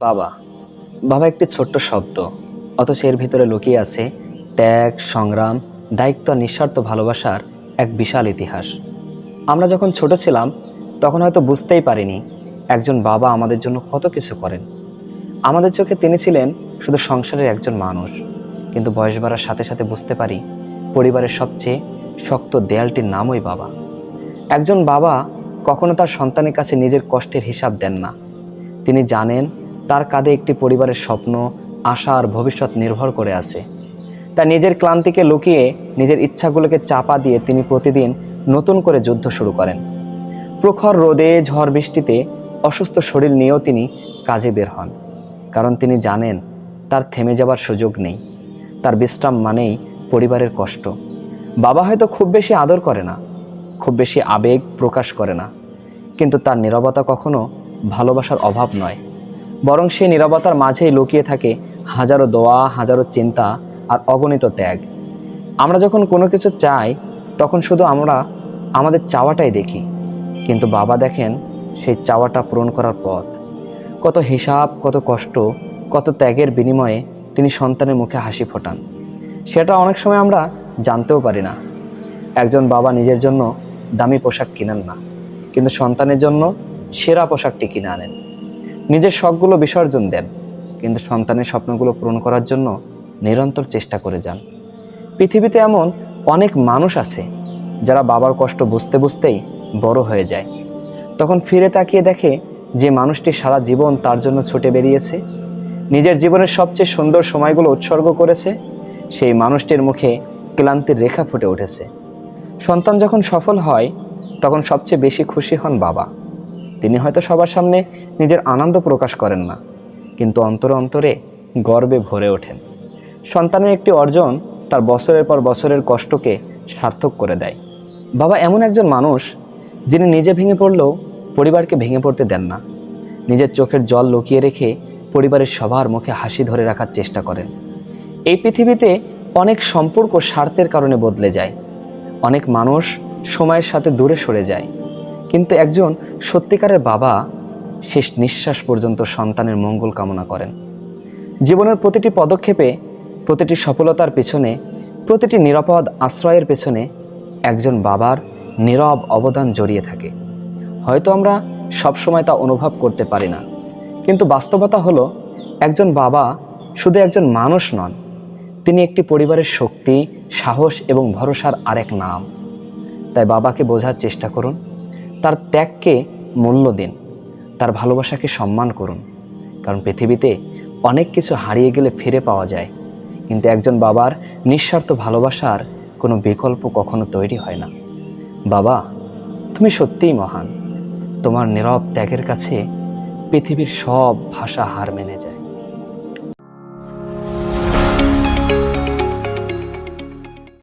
বাবা। বাবা একটি ছোট্ট শব্দ, অথচ এর ভিতরে লুকিয়ে আছে ত্যাগ, সংগ্রাম, দায়িত্ব আর নিঃস্বার্থ ভালোবাসার এক বিশাল ইতিহাস। আমরা যখন ছোট ছিলাম তখন হয়তো বুঝতেই পারিনি একজন বাবা আমাদের জন্য কত কিছু করেন। আমাদের চোখে তিনি ছিলেন শুধু সংসারের একজন মানুষ, কিন্তু বয়স বাড়ার সাথে সাথে বুঝতে পারি পরিবারের সবচেয়ে শক্ত দেয়ালটির নামই বাবা। একজন বাবা কখনো তার সন্তানের কাছে নিজের কষ্টের হিসাব দেন না। তিনি জানেন তার কাঁধে একটি পরিবারের স্বপ্ন, আশা আর ভবিষ্যৎ নির্ভর করে আছে। তার নিজের ক্লান্তিকে লুকিয়ে, নিজের ইচ্ছাগুলোকে চাপা দিয়ে তিনি প্রতিদিন নতুন করে যুদ্ধ শুরু করেন। প্রখর রোদে, ঝড় বৃষ্টিতে, অসুস্থ শরীর নিয়েও তিনি কাজে বের হন, কারণ তিনি জানেন তার থেমে যাবার সুযোগ নেই। তার বিশ্রাম মানেই পরিবারের কষ্ট। বাবা হয়তো খুব বেশি আদর করে না, খুব বেশি আবেগ প্রকাশ করে না, কিন্তু তার নীরবতা কখনো ভালোবাসার অভাব নয়, বরং সেই নীরবতার মাঝেই লুকিয়ে থাকে হাজারো দোয়া, হাজারো চিন্তা আর অগণিত ত্যাগ। আমরা যখন কোনো কিছু চাই তখন শুধু আমরা আমাদের চাওয়াটাই দেখি, কিন্তু বাবা দেখেন সেই চাওয়াটা পূরণ করার পথ। কত হিসাব, কত কষ্ট, কত ত্যাগের বিনিময়ে তিনি সন্তানের মুখে হাসি ফোটান, সেটা অনেক সময় আমরা জানতেও পারি না। একজন বাবা নিজের জন্য দামি পোশাক কিনেন না, কিন্তু সন্তানের জন্য সেরা পোশাকটি কিনে আনেন। নিজের শখগুলো বিসর্জন দেন, কিন্তু সন্তানের স্বপ্নগুলো পূরণ করার জন্য নিরন্তর চেষ্টা করে যান। পৃথিবীতে এমন অনেক মানুষ আছে যারা বাবার কষ্ট বুঝতে বুঝতেই বড় হয়ে যায়। তখন ফিরে তাকিয়ে দেখে যে মানুষটি সারা জীবন তার জন্য ছুটে বেরিয়েছে, নিজের জীবনের সবচেয়ে সুন্দর সময়গুলো উৎসর্গ করেছে, সেই মানুষটির মুখে ক্লান্তির রেখা ফুটে উঠেছে। সন্তান যখন সফল হয় তখন সবচেয়ে বেশি খুশি হন বাবা। তিনি হয়তো সবার সামনে নিজের আনন্দ প্রকাশ করেন না, কিন্তু অন্তরে অন্তরে গর্বে ভরে ওঠেন। সন্তানের একটি অর্জন তার বছরের পর বছরের কষ্টকে সার্থক করে দেয়। বাবা এমন একজন মানুষ যিনি নিজে ভেঙে পড়লেও পরিবারকে ভেঙে পড়তে দেন না। নিজের চোখের জল লুকিয়ে রেখে পরিবারের সবার মুখে হাসি ধরে রাখার চেষ্টা করেন। এই পৃথিবীতে অনেক সম্পর্ক স্বার্থের কারণে বদলে যায়, অনেক মানুষ সময়ের সাথে দূরে সরে যায়, কিন্তু একজন সত্যিকারের বাবা শেষ নিঃশ্বাস পর্যন্ত সন্তানের মঙ্গল কামনা করেন। জীবনের প্রতিটি পদক্ষেপে, প্রতিটি সফলতার পেছনে, প্রতিটি নিরাপদ আশ্রয়ের পেছনে একজন বাবার নীরব অবদান জড়িয়ে থাকে। হয়তো আমরা সবসময় তা অনুভব করতে পারি না, কিন্তু বাস্তবতা হলো একজন বাবা শুধু একজন মানুষ নন, তিনি একটি পরিবারের শক্তি, সাহস এবং ভরসার আরেক নাম। তাই বাবাকে বোঝার চেষ্টা করুন, তার ত্যাগকে মূল্য দিন, তার ভালোবাসাকে সম্মান করুন, কারণ পৃথিবীতে অনেক কিছু হারিয়ে গেলে ফিরে পাওয়া যায়, কিন্তু একজন বাবার নিঃস্বার্থ ভালোবাসার কোনো বিকল্প কখনো তৈরি হয় না। বাবা, তুমি সত্যিই মহান। তোমার নীরব ত্যাগের কাছে পৃথিবীর সব ভাষা হার মেনে যায়।